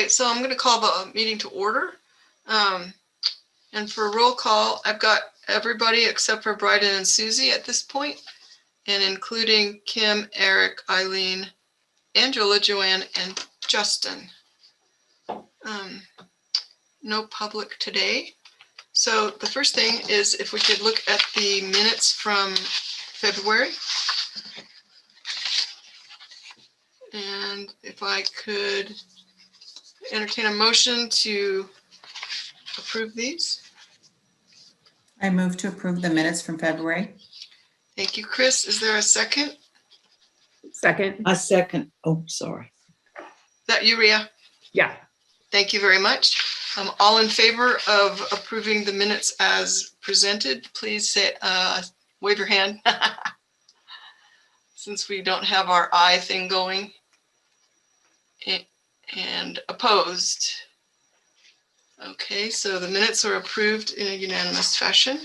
right, so I'm going to call the meeting to order. And for roll call, I've got everybody except for Bryden and Susie at this point, and including Kim, Eric, Eileen, Angela, Joanne, and Justin. No public today. So the first thing is if we could look at the minutes from February. And if I could entertain a motion to approve these. I move to approve the minutes from February. Thank you, Chris. Is there a second? Second. I second. Oh, sorry. Is that you, Rhea? Yeah. Thank you very much. All in favor of approving the minutes as presented, please say, wave your hand. Since we don't have our eye thing going. And opposed. Okay, so the minutes are approved in a unanimous fashion.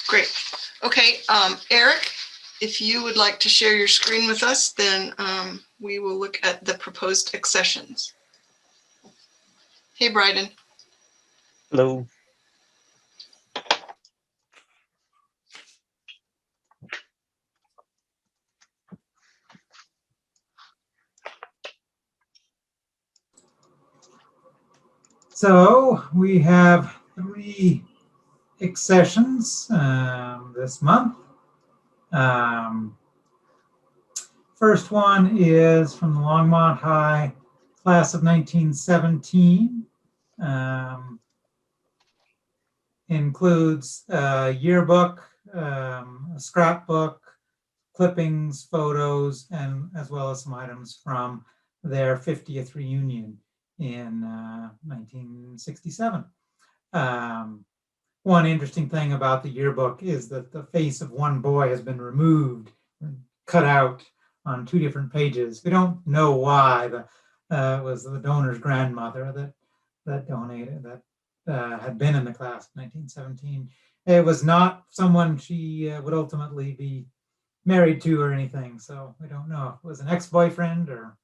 Great. Okay, Eric, if you would like to share your screen with us, then we will look at the proposed accessions. Hey, Bryden. Hello. So we have 3 accessions this month. First one is from the Longmont High class of 1917. Includes a yearbook, a scrapbook, clippings, photos, and as well as some items from their 50th reunion in 1967. One interesting thing about the yearbook is that the face of one boy has been removed and cut out on 2 different pages. We don't know why. It was the donor's grandmother that donated, that had been in the class of 1917. It was not someone she would ultimately be married to or anything, so we don't know if it was an ex-boyfriend or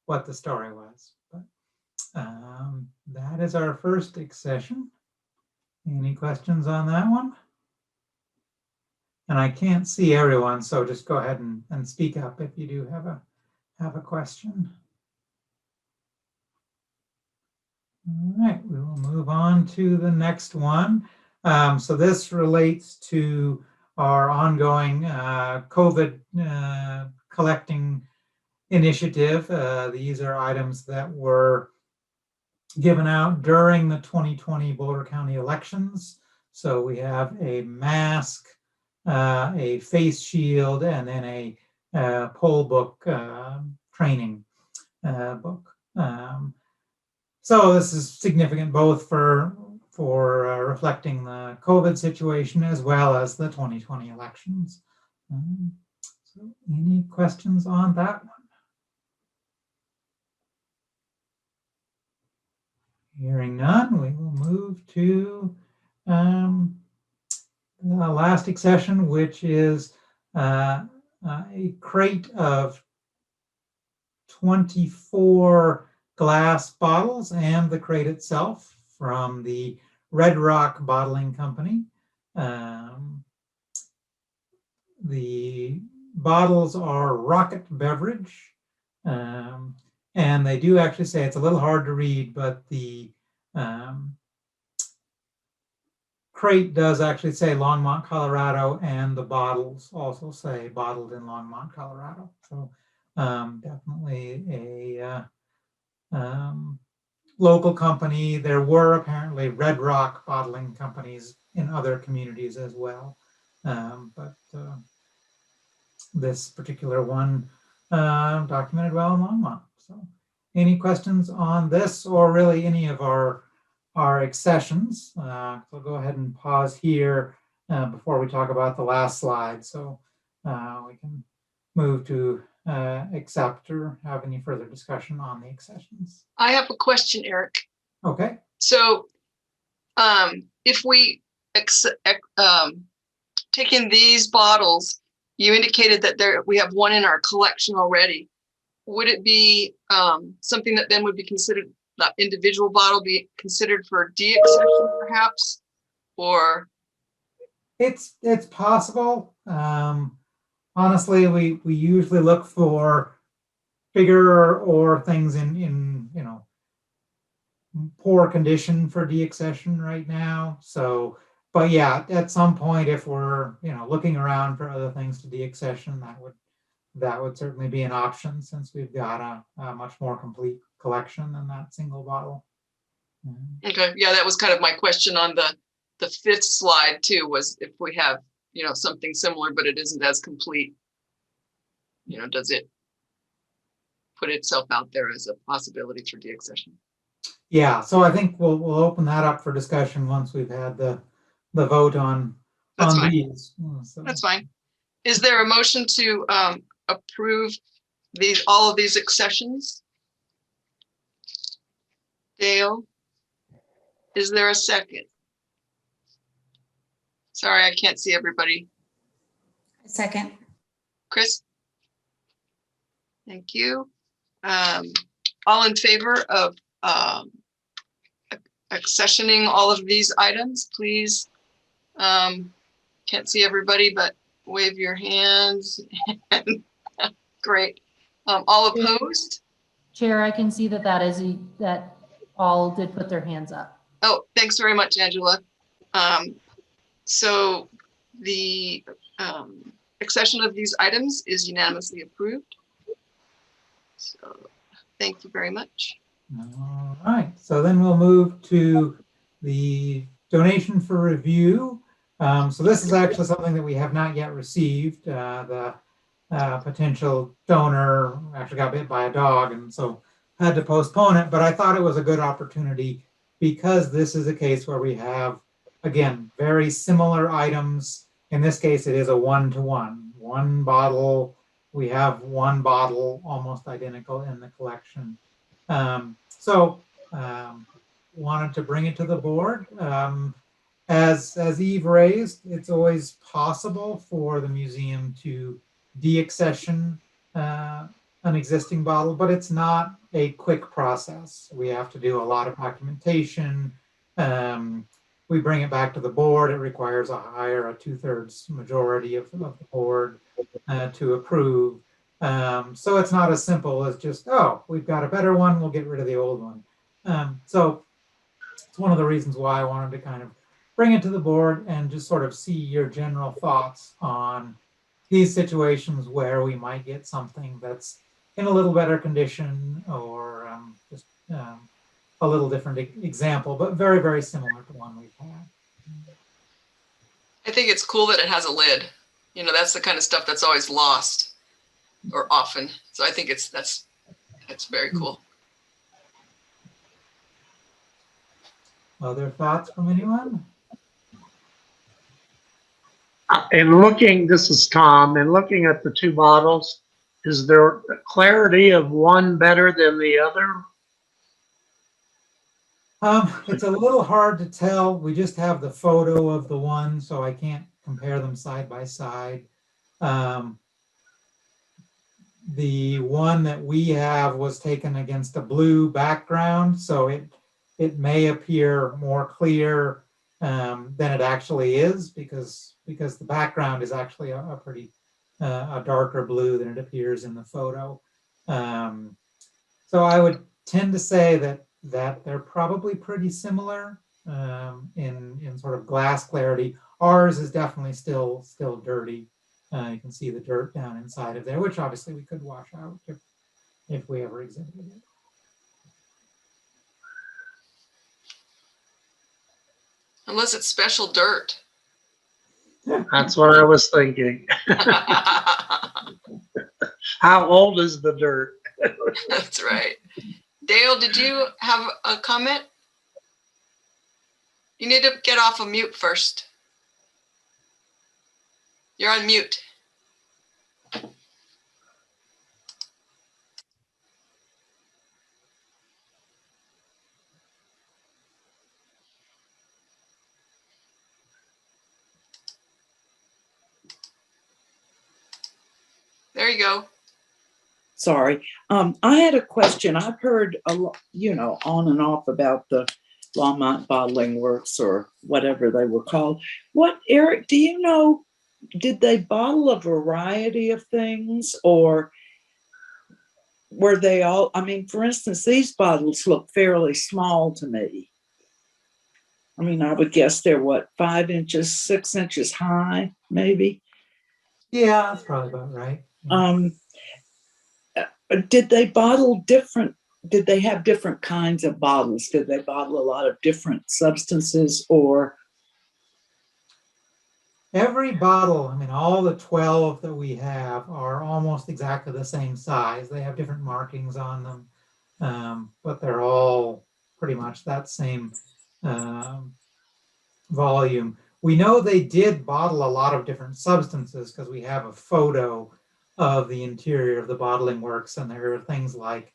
what the story was. But that is our first accession. Any questions on that one? And I can't see everyone, so just go ahead and speak up if you do have a question. All right, we will move on to the next one. So this relates to our ongoing COVID collecting initiative. These are items that were given out during the 2020 Boulder County elections. So we have a mask, a face shield, and then a poll book training book. So this is significant both for reflecting the COVID situation as well as the 2020 elections. So any questions on that one? Hearing none, we will move to the last accession, which is a crate of 24 glass bottles and the crate itself from the Red Rock Bottling Company. The bottles are Rocket Beverage, and they do actually say, it's a little hard to read, but the crate does actually say Longmont, Colorado, and the bottles also say bottled in Longmont, Colorado. So definitely a local company. There were apparently Red Rock bottling companies in other communities as well. But this particular one documented well in Longmont. So any questions on this or really any of our accessions? I'll go ahead and pause here before we talk about the last slide. So we can move to accept or have any further discussion on the accessions. I have a question, Eric. Okay. So if we taking these bottles, you indicated that we have one in our collection already. Would it be something that then would be considered, that individual bottle be considered for deaccession perhaps? Or, It's possible. Honestly, we usually look for bigger or things in poor condition for deaccession right now. So, but yeah, at some point, if we're looking around for other things to deaccession, that would certainly be an option, since we've got a much more complete collection than that single bottle. okay, yeah, that was kind of my question on the fifth slide too, was if we have, something similar, but it isn't as complete, does it put itself out there as a possibility for deaccession? Yeah, so I think we'll open that up for discussion once we've had the vote on That's fine. these. So, That's fine. Is there a motion to approve all of these accessions? Dale, is there a second? Sorry, I can't see everybody. Second. Chris? Thank you. All in favor of accessioning all of these items, please. Can't see everybody, but wave your hands. Great. All opposed? Chair, I can see that all did put their hands up. Oh, thanks very much, Angela. So the accession of these items is unanimously approved. So thank you very much. all right, so then we'll move to the donation for review. So this is actually something that we have not yet received. The potential donor actually got bit by a dog, and so had to postpone it. But I thought it was a good opportunity, because this is a case where we have, again, very similar items. In this case, it is a one-to-one. One bottle, we have one bottle almost identical in the collection. So wanted to bring it to the board. As Eve raised, it's always possible for the museum to deaccession an existing bottle, but it's not a quick process. We have to do a lot of documentation. We bring it back to the board. It requires a 2/3 majority of the board to approve. So it's not as simple as just, oh, we've got a better one, we'll get rid of the old one. So it's one of the reasons why I wanted to kind of bring it to the board and just sort of see your general thoughts on these situations where we might get something that's in a little better condition, or just a little different example, but very, very similar to one we've had. I think it's cool that it has a lid. That's the kind of stuff that's always lost, or often. So I think that's very cool. Other thoughts from anyone? And this is Tom, and looking at the two bottles, is there clarity of one better than the other? It's a little hard to tell. We just have the photo of the one, so I can't compare them side by side. The one that we have was taken against a blue background, so it may appear more clear than it actually is, because the background is actually a pretty a darker blue than it appears in the photo. So I would tend to say that they're probably pretty similar in sort of glass clarity. Ours is definitely still dirty. You can see the dirt down inside of there, which obviously we could wash out if we ever exhibited it. Unless it's special dirt. That's what I was thinking. How old is the dirt? That's right. Dale, did you have a comment? You need to get off of mute first. You're on mute. There you go. Sorry. I had a question. I've heard a lot, on and off about the Longmont Bottling Works or whatever they were called. Eric, do you know, did they bottle a variety of things, or were they all, for instance, these bottles look fairly small to me. I would guess they're 5 inches, 6 inches high, maybe. Yeah, that's probably about right. Yeah. Did they bottle different? Did they have different kinds of bottles? Did they bottle a lot of different substances, or? Every bottle, all the 12 that we have are almost exactly the same size. They have different markings on them, but they're all pretty much that same volume. We know they did bottle a lot of different substances because we have a photo of the interior of the bottling works, and there are things like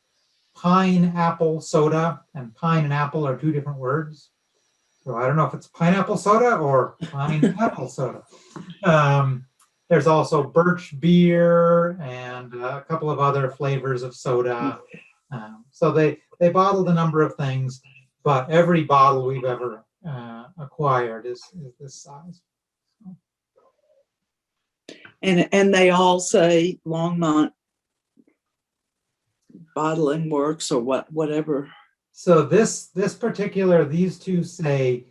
pineapple soda, and pine and apple are two different words. So I don't know if it's pineapple soda or pineapple soda. There's also birch beer and a couple of other flavors of soda. So they bottled a number of things, but every bottle we've ever acquired is this size. And they all say Longmont Bottling Works or whatever. So these two say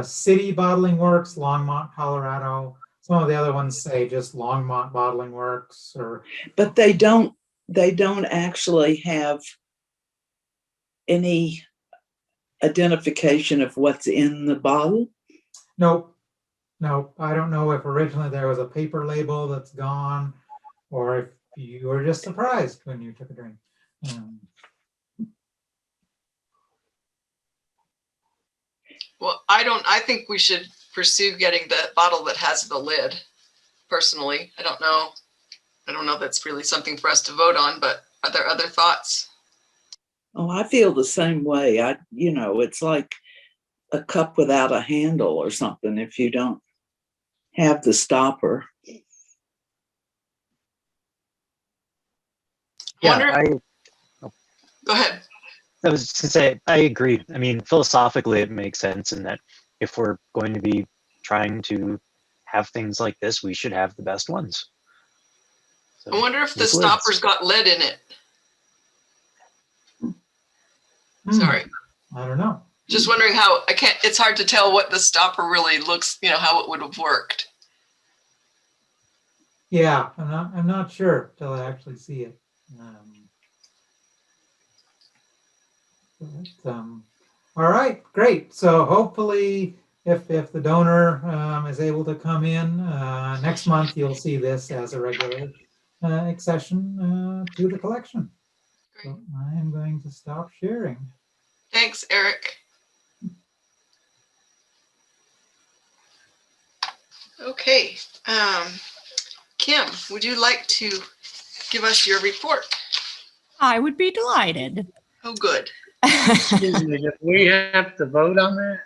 City Bottling Works, Longmont, Colorado. Some of the other ones say just Longmont Bottling Works, but they don't actually have any identification of what's in the bottle. Nope. I don't know if originally there was a paper label that's gone, or if you were just surprised when you took a drink. Well, I think we should pursue getting the bottle that has the lid. Personally, I don't know if that's really something for us to vote on, but are there other thoughts? Oh, I feel the same way. It's like a cup without a handle or something if you don't have the stopper. Go ahead. I was just gonna say, I agree. Philosophically, it makes sense in that if we're going to be trying to have things like this, we should have the best ones. So, I wonder if the these stopper's lids. got lead in it. Sorry. I don't know. Just wondering it's hard to tell what the stopper really looks, how it would have worked. Yeah, I'm not sure till I actually see it. All right, great. So hopefully, if the donor is able to come in next month, you'll see this as a regular accession to the collection. So I am going to stop sharing. Thanks, Eric. Okay, Kim, would you like to give us your report? I would be delighted. Oh, good. Excuse me, did we have to vote on that?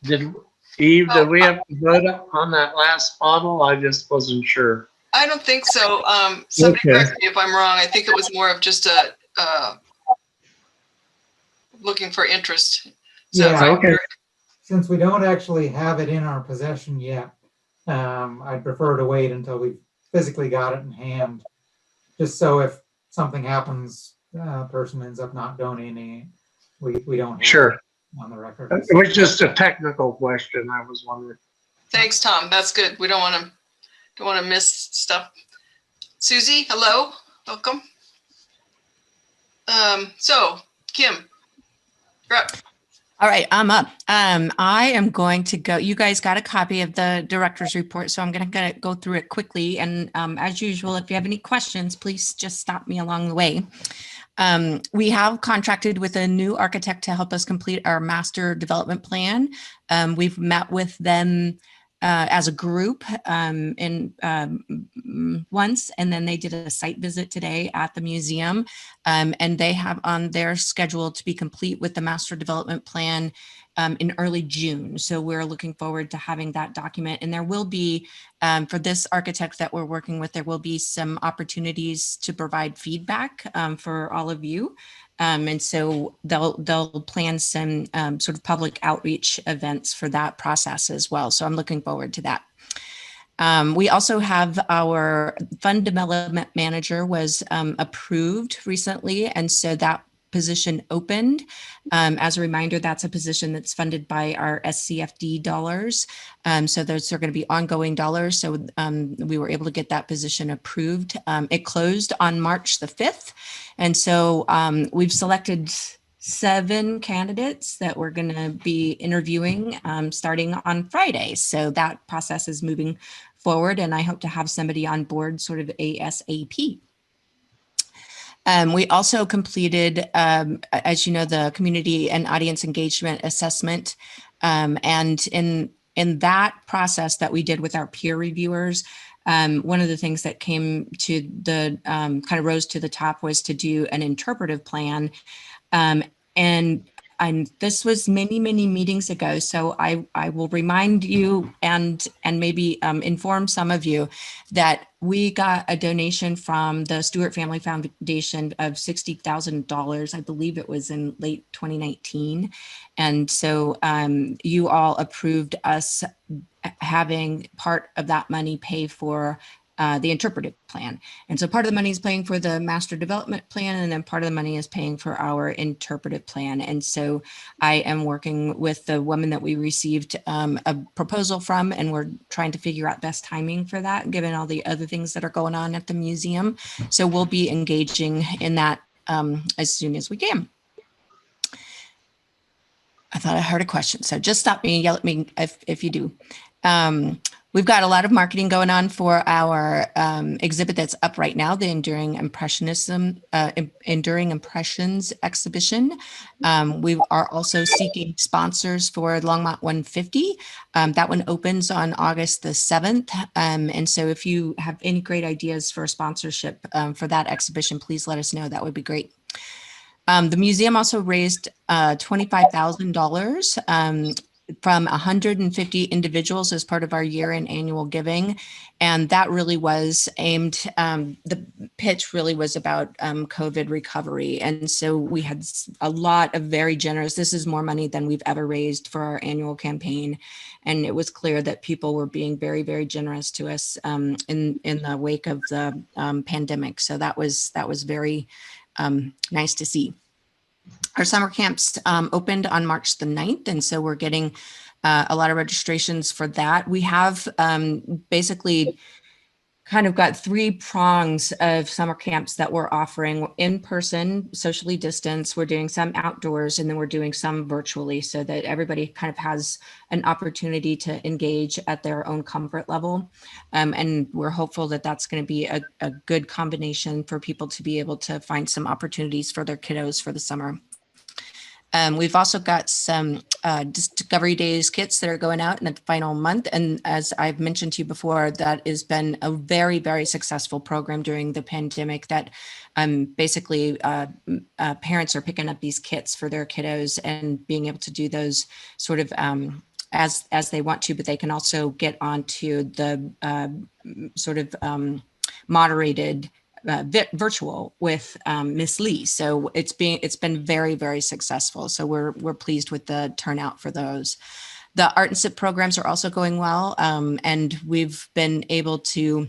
Did we have to vote on that last bottle? I just wasn't sure. I don't think so. Somebody Okay. correct me if I'm wrong. I think it was more of just looking for interest. So Yeah, okay. Since we don't actually have it in our possession yet, I'd prefer to wait until we physically got it in hand, just so if something happens, person ends up not donating, we don't have Sure. it on the record. It was just a technical question. I was wondering. Thanks, Tom. That's good. We don't want to miss stuff. Susie, hello, welcome. So Kim, you're up. All right, I'm up. I am going to go. You guys got a copy of the director's report, so I'm going to go through it quickly. And as usual, if you have any questions, please just stop me along the way. We have contracted with a new architect to help us complete our master development plan. We've met with them as a group once, and then they did a site visit today at the museum, and they have on their schedule to be complete with the master development plan in early June. So we're looking forward to having that document, and there will be, for this architect that we're working with, there will be some opportunities to provide feedback for all of you. And so they'll plan some sort of public outreach events for that process as well. So I'm looking forward to that. We also have our Fundament Manager was approved recently, and so that position opened. As a reminder, that's a position that's funded by our SCFD dollars. So those are going to be ongoing dollars. So we were able to get that position approved. It closed on March the 5th. And so we've selected 7 candidates that we're going to be interviewing starting on Friday. So that process is moving forward, and I hope to have somebody on board sort of ASAP. We also completed, as you know, the community and audience engagement assessment. And in that process that we did with our peer reviewers, one of the things that came to the kind of rose to the top was to do an interpretive plan. And this was many, many meetings ago. So I will remind you and maybe inform some of you that we got a donation from the Stuart Family Foundation of $60,000. I believe it was in late 2019. And so you all approved us having part of that money pay for the interpretive plan. And so part of the money is paying for the master development plan, and then part of the money is paying for our interpretive plan. And so I am working with the woman that we received a proposal from, and we're trying to figure out best timing for that, given all the other things that are going on at the museum. So we'll be engaging in that as soon as we can. I thought I heard a question, so just stop me and yell at me if you do. We've got a lot of marketing going on for our exhibit that's up right now, the Enduring Impressionism, Enduring Impressions exhibition. We are also seeking sponsors for Longmont 150. That one opens on August the 7th. And so if you have any great ideas for sponsorship for that exhibition, please let us know. That would be great. The museum also raised $25,000 from 150 individuals as part of our year-end annual giving. And that really was aimed, the pitch really was about COVID recovery. And so we had a lot of very generous, this is more money than we've ever raised for our annual campaign. And it was clear that people were being very, very generous to us in the wake of the pandemic. So that was very nice to see. Our summer camps opened on March the 9th, and so we're getting a lot of registrations for that. We have basically kind of got 3 prongs of summer camps that we're offering: in person, socially distanced, we're doing some outdoors, and then we're doing some virtually, so that everybody kind of has an opportunity to engage at their own comfort level. And we're hopeful that that's going to be a good combination for people to be able to find some opportunities for their kiddos for the summer. We've also got some Discovery Days kits that are going out in the final month. And as I've mentioned to you before, that has been a very, very successful program during the pandemic that basically parents are picking up these kits for their kiddos and being able to do those sort of as they want to, but they can also get onto the sort of moderated virtual with Miss Lee. So it's been very, very successful. So we're pleased with the turnout for those. The art and SIP programs are also going well. And we've been able to,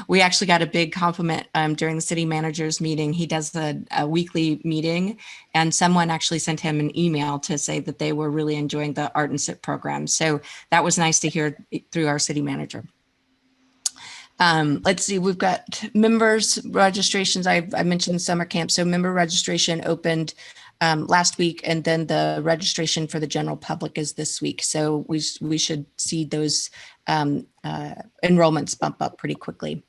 we actually got a big compliment during the city manager's meeting. He does a weekly meeting, and someone actually sent him an email to say that they were really enjoying the art and SIP program. So that was nice to hear through our city manager. Let's see, we've got members registrations. I mentioned summer camp. So member registration opened last week, and then the registration for the general public is this week. So we should see those enrollments bump up pretty quickly.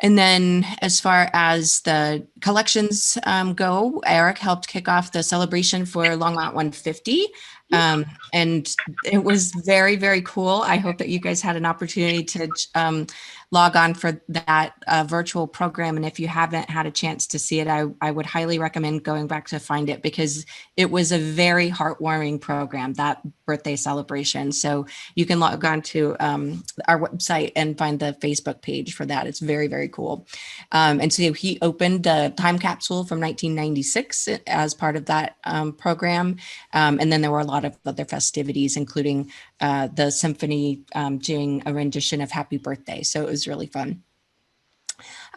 And then as far as the collections go, Eric helped kick off the celebration for Longmont 150. And it was very, very cool. I hope that you guys had an opportunity to log on for that virtual program. And if you haven't had a chance to see it, I would highly recommend going back to find it, because it was a very heartwarming program, that birthday celebration. So you can log on to our website and find the Facebook page for that. It's very, very cool. And so he opened a time capsule from 1996 as part of that program. And then there were a lot of other festivities, including the symphony doing a rendition of Happy Birthday. So it was really fun.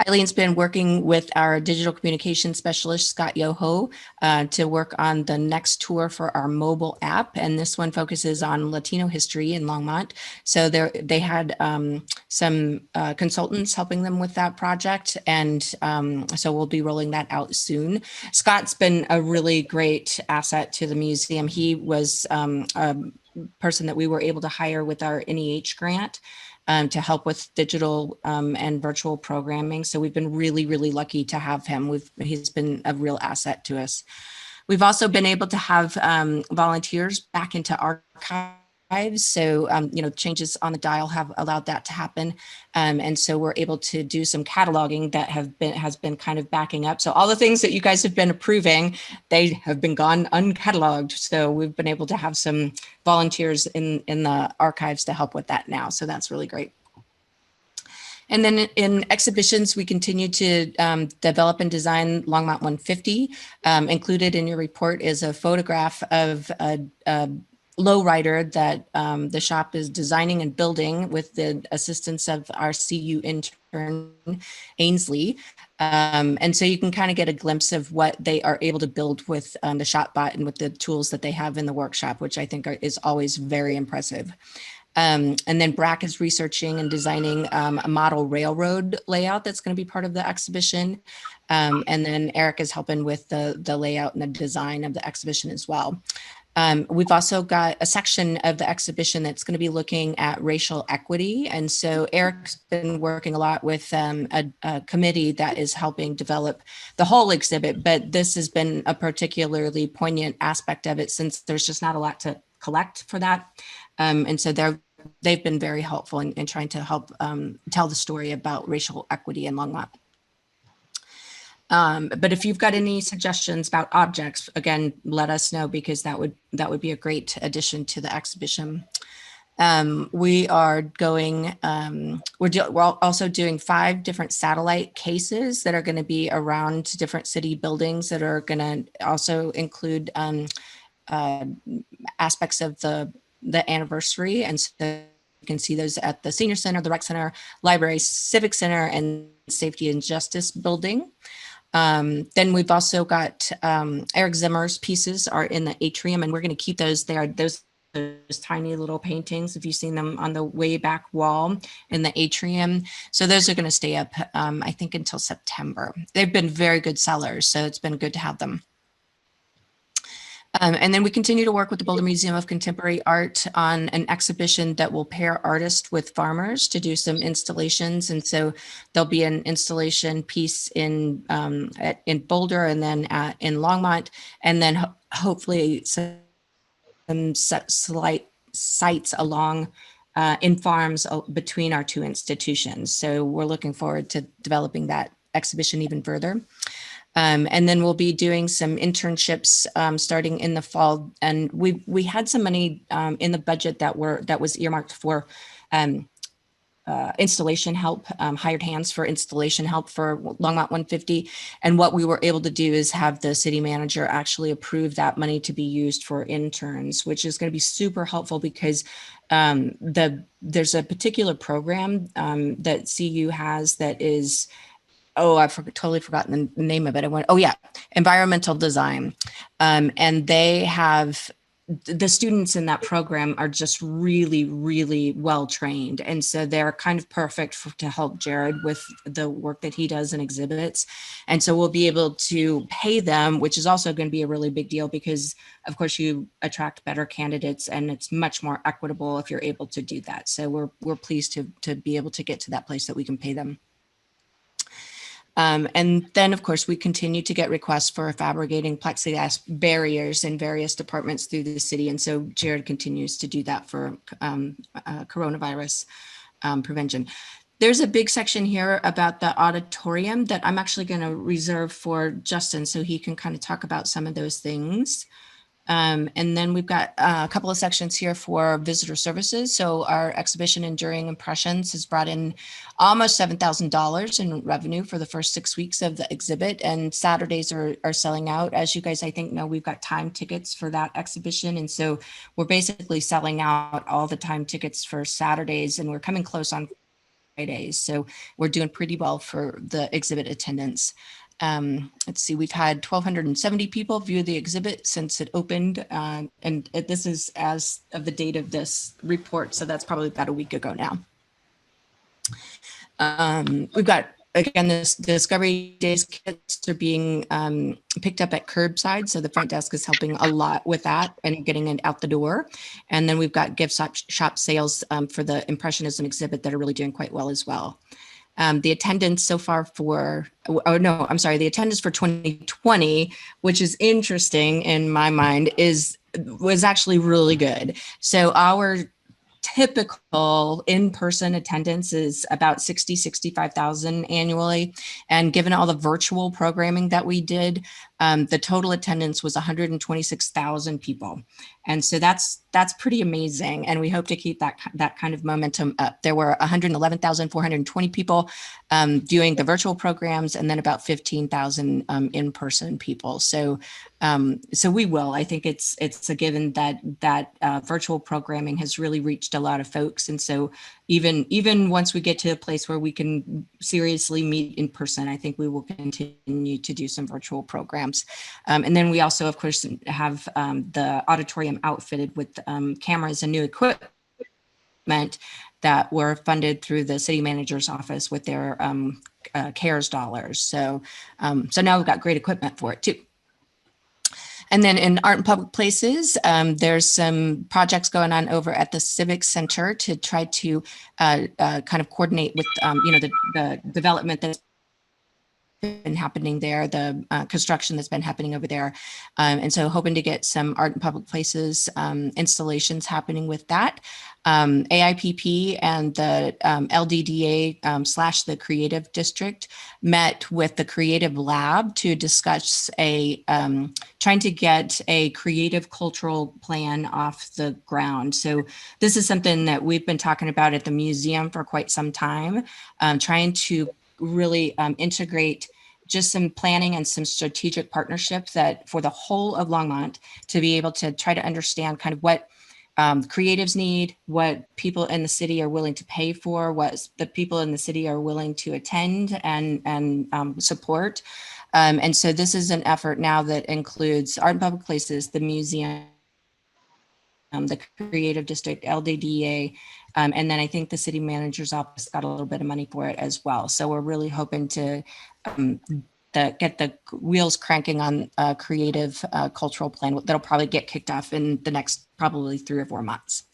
Eileen's been working with our digital communication specialist, Scott Yoho, to work on the next tour for our mobile app. And this one focuses on Latino history in Longmont. So they had some consultants helping them with that project. And so we'll be rolling that out soon. Scott's been a really great asset to the museum. He was a person that we were able to hire with our NEH grant to help with digital and virtual programming. So we've been really, really lucky to have him. He's been a real asset to us. We've also been able to have volunteers back into archives. So, changes on the dial have allowed that to happen. And so we're able to do some cataloging that has been kind of backing up. So all the things that you guys have been approving, they have been gone uncatalogued. So we've been able to have some volunteers in the archives to help with that now. So that's really great. And then in exhibitions, we continue to develop and design Longmont 150. Included in your report is a photograph of a lowrider that the shop is designing and building with the assistance of our CU intern, Ainsley. And so you can kind of get a glimpse of what they are able to build with the ShopBot and with the tools that they have in the workshop, which I think is always very impressive. And then Brack is researching and designing a model railroad layout that's going to be part of the exhibition. And then Eric is helping with the layout and the design of the exhibition as well. We've also got a section of the exhibition that's going to be looking at racial equity. And so Eric's been working a lot with a committee that is helping develop the whole exhibit, but this has been a particularly poignant aspect of it since there's just not a lot to collect for that. And so they've been very helpful in trying to help tell the story about racial equity in Longmont. But if you've got any suggestions about objects, again, let us know, because that would be a great addition to the exhibition. We are going, we're also doing 5 different satellite cases that are going to be around different city buildings that are going to also include aspects of the anniversary. And so you can see those at the Senior Center, the Rec Center, Library, Civic Center, and Safety and Justice Building. Then we've also got Eric Zimmer's pieces are in the atrium, and we're going to keep those there. Those tiny little paintings, if you've seen them on the way back wall in the atrium. So those are going to stay up, I think, until September. They've been very good sellers, so it's been good to have them. And then we continue to work with the Boulder Museum of Contemporary Art on an exhibition that will pair artists with farmers to do some installations. And so there'll be an installation piece in Boulder, and then in Longmont, and then hopefully some slight sites along in farms between our 2 institutions. So we're looking forward to developing that exhibition even further. And then we'll be doing some internships starting in the fall. And we had some money in the budget that was earmarked for installation help, hired hands for installation help for Longmont 150. And what we were able to do is have the city manager actually approve that money to be used for interns, which is going to be super helpful, because there's a particular program that CU has that is, I've totally forgotten the name of it. Environmental design. And they have, the students in that program are just really, really well trained. And so they're kind of perfect to help Jared with the work that he does in exhibits. And so we'll be able to pay them, which is also going to be a really big deal, because of course you attract better candidates, and it's much more equitable if you're able to do that. So we're pleased to be able to get to that place that we can pay them. And then, of course, we continue to get requests for fabricating plexiglass barriers in various departments through the city. And so Jared continues to do that for coronavirus prevention. There's a big section here about the auditorium that I'm actually going to reserve for Justin so he can kind of talk about some of those things. And then we've got a couple of sections here for visitor services. So our exhibition Enduring Impressions has brought in almost $7,000 in revenue for the first 6 weeks of the exhibit, and Saturdays are selling out. As you guys, I think, know, we've got time tickets for that exhibition. And so we're basically selling out all the time tickets for Saturdays, and we're coming close on Fridays. So we're doing pretty well for the exhibit attendance. Let's see, we've had 1,270 people view the exhibit since it opened. And this is as of the date of this report. So that's probably about a week ago now. We've got, again, this Discovery Days kits are being picked up at curbside. So the front desk is helping a lot with that and getting it out the door. And then we've got gift shop sales for the Impressionism exhibit that are really doing quite well as well. The attendance so far the attendance for 2020, which is interesting in my mind, was actually really good. So our typical in-person attendance is about 65,000 annually. And given all the virtual programming that we did, the total attendance was 126,000 people. And so that's pretty amazing. And we hope to keep that kind of momentum up. There were 111,420 people viewing the virtual programs, and then about 15,000 in-person people. So we will. I think it's a given that virtual programming has really reached a lot of folks. And so even once we get to a place where we can seriously meet in person, I think we will continue to do some virtual programs. And then we also, of course, have the auditorium outfitted with cameras and new equipment that were funded through the city manager's office with their CARES dollars. So now we've got great equipment for it too. And then in art and public places, there's some projects going on over at the Civic Center to try to kind of coordinate with, the development that's been happening there, the construction that's been happening over there. And so hoping to get some art and public places installations happening with that. AIPP and the LDDA / the Creative District met with the Creative Lab to discuss trying to get a creative cultural plan off the ground. So this is something that we've been talking about at the museum for quite some time, trying to really integrate just some planning and some strategic partnerships that for the whole of Longmont to be able to try to understand kind of what creatives need, what people in the city are willing to pay for, what the people in the city are willing to attend and support. And so this is an effort now that includes art and public places, the museum, the Creative District, LDDA, and then I think the city manager's office got a little bit of money for it as well. So we're really hoping to get the wheels cranking on a creative cultural plan that'll probably get kicked off in the next probably 3 or 4 months.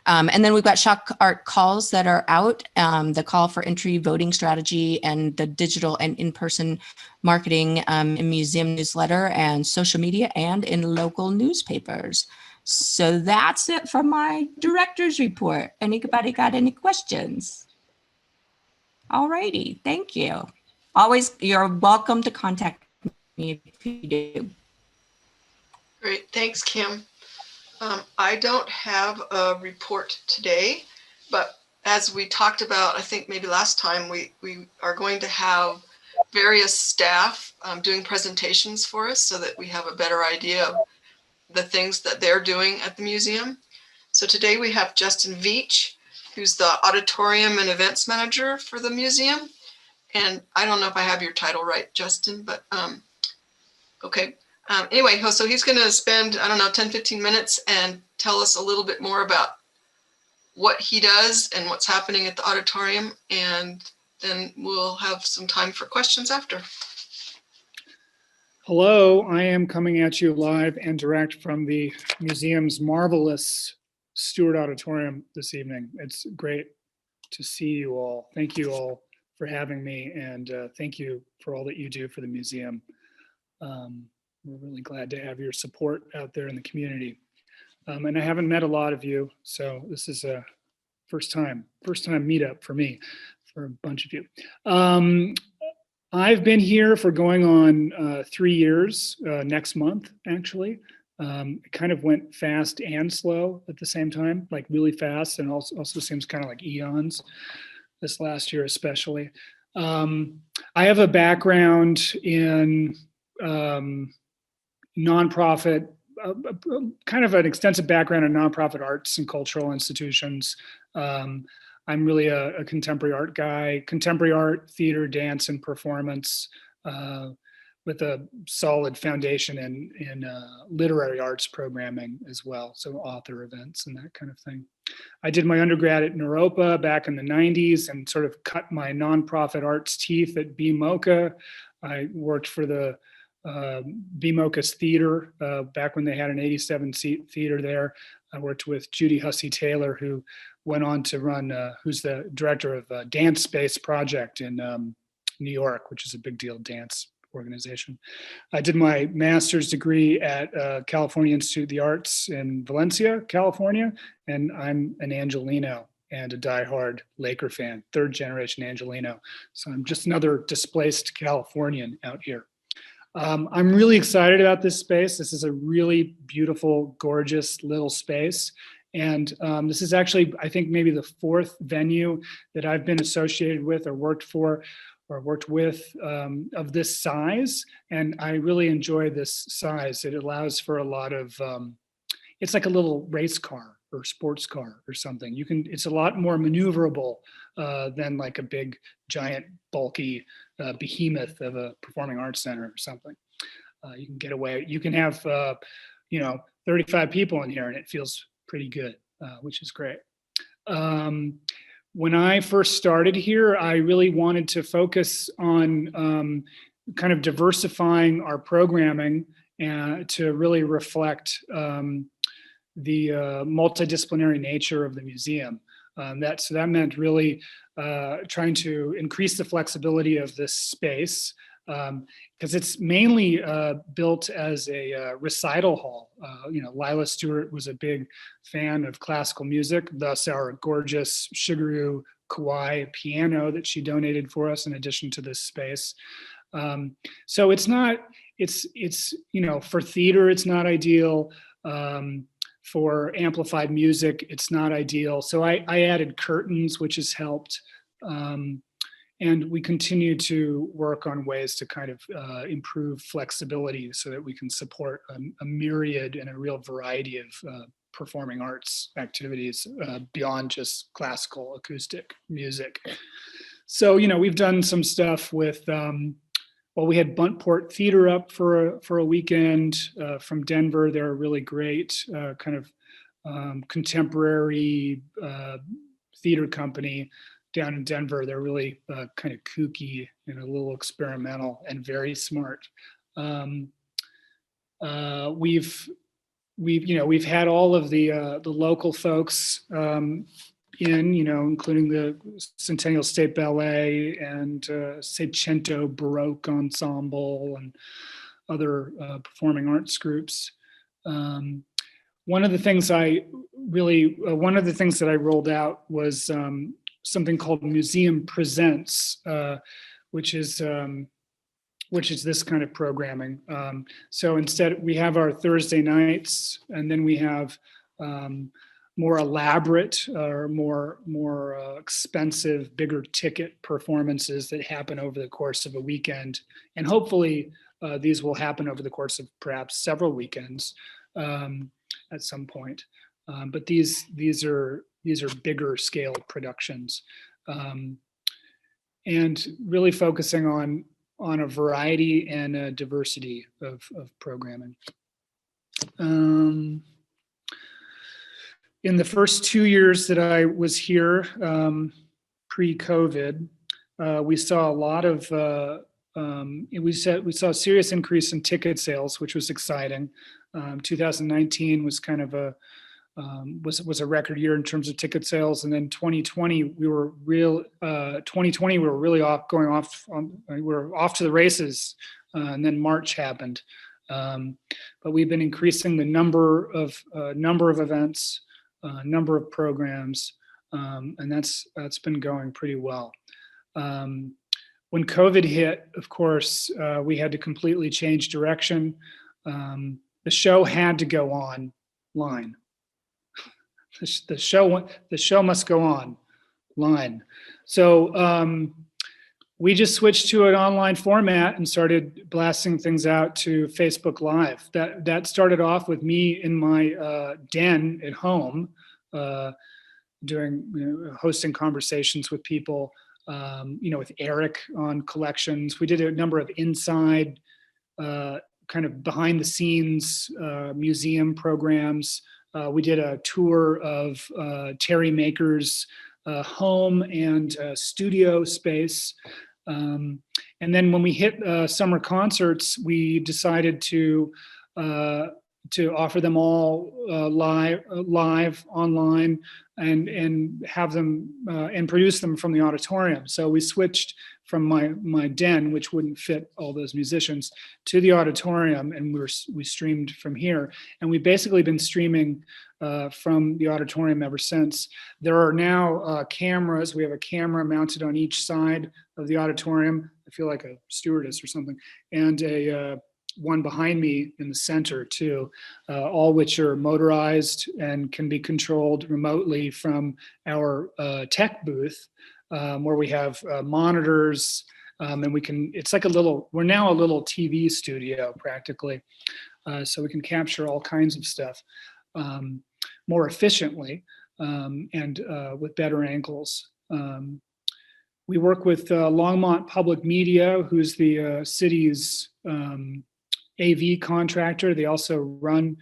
And then we've got shock art calls that are out, the call for entry voting strategy and the digital and in-person marketing in museum newsletter and social media and in local newspapers. So that's it for my director's report. Anybody got any questions? All righty, thank you. Always, you're welcome to contact me if you do. Great, thanks, Kim. I don't have a report today, but as we talked about, I think maybe last time, we are going to have various staff doing presentations for us so that we have a better idea of the things that they're doing at the museum. So today we have Justin Veach, who's the auditorium and events manager for the museum. And I don't know if I have your title right, Justin, but okay. Anyway, so he's going to spend, 10, 15 minutes and tell us a little bit more about what he does and what's happening at the auditorium. And then we'll have some time for questions after. Hello, I am coming at you live and direct from the museum's marvelous Stuart Auditorium this evening. It's great to see you all. Thank you all having me, and thank you for all that you do for the museum. We're really glad to have your support out there in the community. And I haven't met a lot of you, so this is a first time meetup for me, for a bunch of you. I've been here for going on 3 years next month, actually. It kind of went fast and slow at the same time, like really fast, and also seems kind of like eons this last year especially. I have a background in nonprofit, kind of an extensive background in nonprofit arts and cultural institutions. I'm really a contemporary art guy, contemporary art, theater, dance, and performance, with a solid foundation in literary arts programming as well, so author events and that kind of thing. I did my undergrad at Naropa back in the 90s and sort of cut my nonprofit arts teeth at BMoCA. I worked for the BMoCA's theater back when they had an 87-seat theater there. I worked with Judy Hussey Taylor, who went on to run, who's the director of Dance Space Project in New York, which is a big deal dance organization. I did my master's degree at California Institute of the Arts in Valencia, California, and I'm an Angelino and a diehard Laker fan, third generation Angelino. So I'm just another displaced Californian out here. I'm really excited about this space. This is a really beautiful, gorgeous little space. And this is actually, I think, maybe the fourth venue that I've been associated with or worked with of this size. And I really enjoy this size. It allows for a lot of, it's like a little race car or sports car or something. It's a lot more maneuverable than like a big, giant, bulky behemoth of a performing arts center or something. You can get away, you can have, 35 people in here and it feels pretty good, which is great. When I first started here, I really wanted to focus on kind of diversifying our programming and to really reflect the multidisciplinary nature of the museum. So that meant really trying to increase the flexibility of this space, because it's mainly built as a recital hall. Lila Stuart was a big fan of classical music, thus our gorgeous Shigeru Kawai piano that she donated for us in addition to this space. So it's for theater, it's not ideal. For amplified music, it's not ideal. So I added curtains, which has helped. And we continue to work on ways to kind of improve flexibility so that we can support a myriad and a real variety of performing arts activities beyond just classical acoustic music. So, we've done some stuff with, we had Buntport Theater up for a weekend from Denver. They're a really great kind of contemporary theater company down in Denver. They're really kind of kooky and a little experimental and very smart. We've had all of the local folks including the Centennial State Ballet and Seicento Baroque Ensemble and other performing arts groups. One of the things that I rolled out was something called Museum Presents, which is this kind of programming. So instead, we have our Thursday nights, and then we have more elaborate or more expensive, bigger ticket performances that happen over the course of a weekend. And hopefully these will happen over the course of perhaps several weekends at some point. But these are bigger scale productions, and really focusing on a variety and a diversity of programming. In the first 2 years that I was here, pre-COVID, we saw a lot of, we saw a serious increase in ticket sales, which was exciting. 2019 was kind of was a record year in terms of ticket sales. And then 2020, we were really we were off to the races. And then March happened. But we've been increasing the number of events, number of programs, and that's been going pretty well. When COVID hit, of course, we had to completely change direction. The show had to go online. The show must go online. So we just switched to an online format and started blasting things out to Facebook Live. That started off with me in my den at home, hosting conversations with people, with Eric on collections. We did a number of inside, kind of behind the scenes museum programs. We did a tour of Terry Maker's home and studio space. And then when we hit summer concerts, we decided to offer them all live online and have them and produce them from the auditorium. So we switched from my den, which wouldn't fit all those musicians, to the auditorium, and we streamed from here. And we've basically been streaming from the auditorium ever since. There are now cameras. We have a camera mounted on each side of the auditorium. I feel like a stewardess or something, and a one behind me in the center too, all which are motorized and can be controlled remotely from our tech booth, where we have monitors, and it's like we're now a little TV studio practically. So we can capture all kinds of stuff more efficiently and with better angles. We work with Longmont Public Media, who's the city's AV contractor. They also run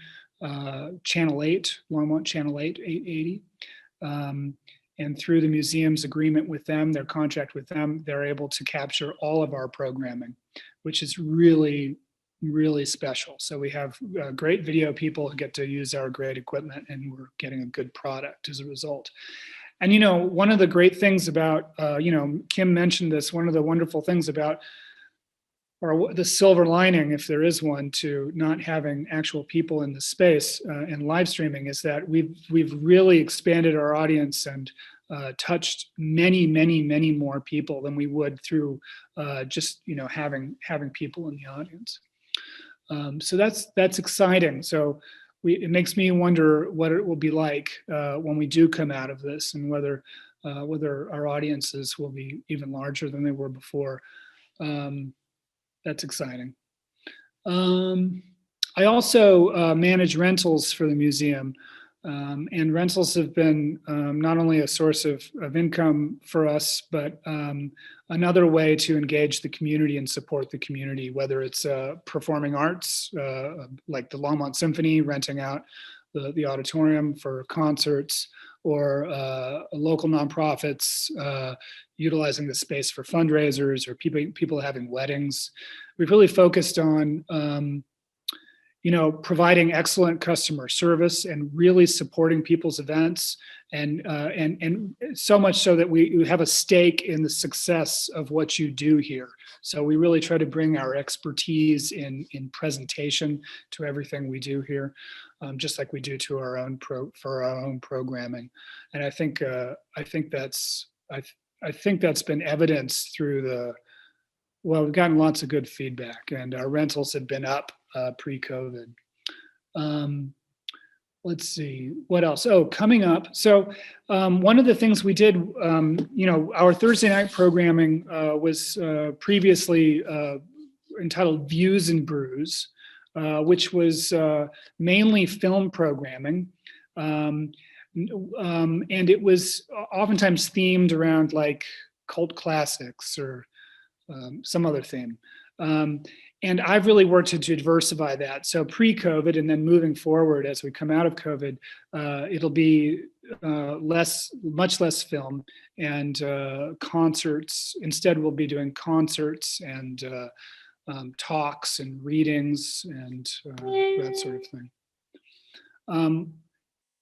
Channel 8, Longmont Channel 8, 880. And through the museum's agreement with them, their contract with them, they're able to capture all of our programming, which is really, really special. So we have great video people who get to use our great equipment, and we're getting a good product as a result. And, one of the great things about, Kim mentioned this, one of the wonderful things about, or the silver lining, if there is one, to not having actual people in the space and live streaming, is that we've really expanded our audience and touched many, many, many more people than we would through just having people in the audience. So that's exciting. So it makes me wonder what it will be like when we do come out of this, and whether our audiences will be even larger than they were before. That's exciting. I also manage rentals for the museum, and rentals have been not only a source of income for us, but another way to engage the community and support the community, whether it's performing arts, like the Longmont Symphony, renting out the auditorium for concerts, or local nonprofits utilizing the space for fundraisers, or people having weddings. We've really focused on providing excellent customer service and really supporting people's events, and so much so that we have a stake in the success of what you do here. So we really try to bring our expertise in presentation to everything we do here, just like we do to our own for our own programming. And I think that's been evidenced through we've gotten lots of good feedback, and our rentals have been up pre-COVID. Let's see, what else? Oh, coming up. So one of the things we did, our Thursday night programming was previously entitled Views and Brews, which was mainly film programming. And it was oftentimes themed around like cult classics or some other theme. And I've really worked to diversify that. So pre-COVID, and then moving forward as we come out of COVID, it'll be much less film and concerts. Instead, we'll be doing concerts and talks and readings and that sort of thing.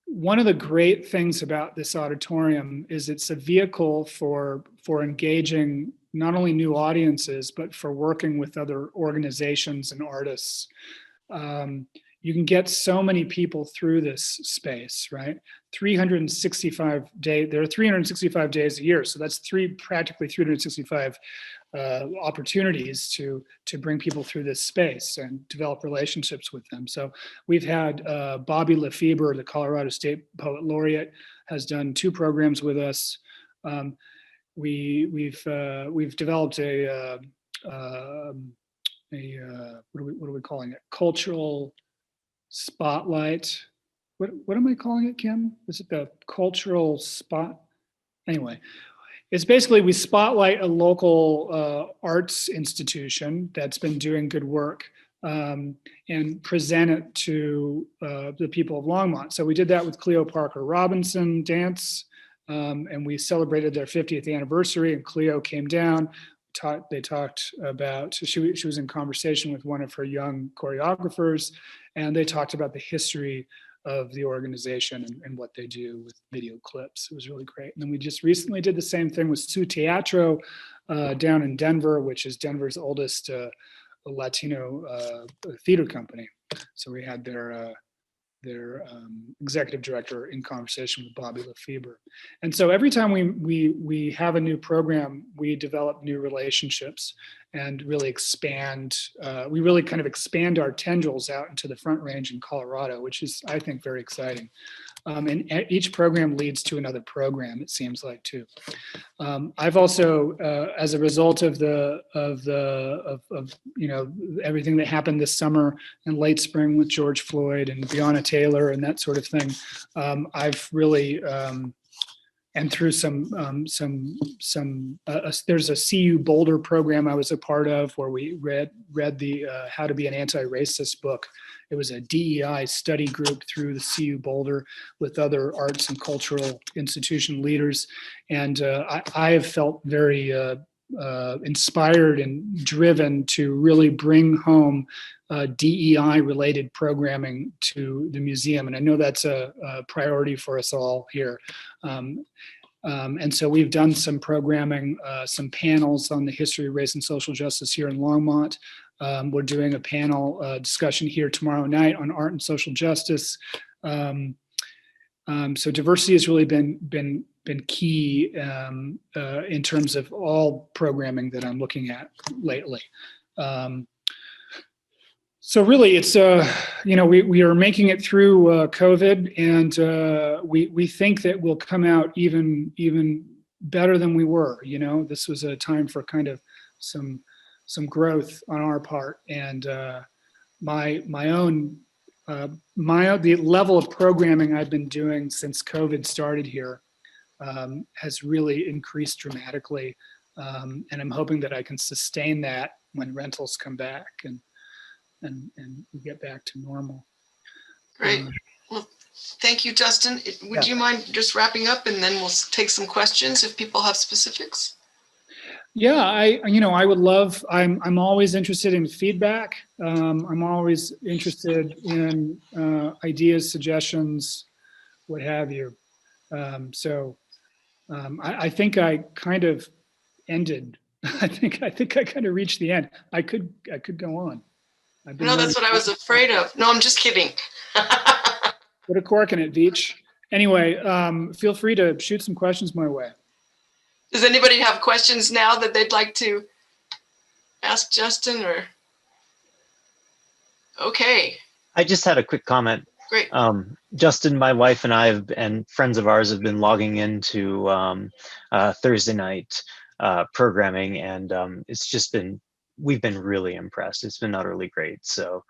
one of the great things about this auditorium is it's a vehicle for engaging not only new audiences, but for working with other organizations and artists. You can get so many people through this space, right? 365 days, there are 365 days a year. So that's practically 365 opportunities to bring people through this space and develop relationships with them. So we've had Bobby Lefebvre, the Colorado State Poet Laureate, has done 2 programs with us. We've developed a what are we calling it? Cultural spotlight. What am I calling it, Kim? Is it the cultural spot? Anyway, it's basically we spotlight a local arts institution that's been doing good work and present it to the people of Longmont. So we did that with Cleo Parker Robinson Dance, and we celebrated their 50th anniversary, and Cleo came down. They talked about, she was in conversation with one of her young choreographers, and they talked about the history of the organization and what they do with video clips. It was really great. And then we just recently did the same thing with Su Teatro down in Denver, which is Denver's oldest Latino theater company. So we had their executive director in conversation with Bobby Lefebvre. And so every time we have a new program, we develop new relationships and really expand, we really kind of expand our tendrils out into the Front Range in Colorado, which is, I think, very exciting. And each program leads to another program, it seems like, too. I've also, as a result of you know, everything that happened this summer and late spring with George Floyd and Breonna Taylor and that sort of thing, I've really, and through there's a CU Boulder program I was a part of where we read the How to Be an Anti-Racist book. It was a DEI study group through the CU Boulder with other arts and cultural institution leaders. And I have felt very inspired and driven to really bring home DEI related programming to the museum. And I know that's a priority for us all here. And so we've done some programming, some panels on the history of race and social justice here in Longmont. We're doing a panel discussion here tomorrow night on art and social justice. So diversity has really been key in terms of all programming that I'm looking at lately. So really, it's you know, we are making it through COVID, and we think that we'll come out even better than we were. You know, this was a time for kind of some growth on our part, and the level of programming I've been doing since COVID started here has really increased dramatically, and I'm hoping that I can sustain that when rentals come back and we get back to normal. Great. Well, thank you, Justin. Would you mind just wrapping up, and then we'll take some questions if people have specifics? Yeah, I would love, I'm always interested in feedback. I'm always interested in ideas, suggestions, what have you. I think I kind of ended. I think I kind of reached the end. I could go on. No, that's what I was afraid of. No, I'm just kidding. Put a cork in it, Veach. Anyway, feel free to shoot some questions my way. Does anybody have questions now that they'd like to ask Justin, or? Okay. I just had a quick comment. Great. Justin, my wife, and I and friends of ours have been logging into Thursday night programming, and we've been really impressed. It's been utterly great. So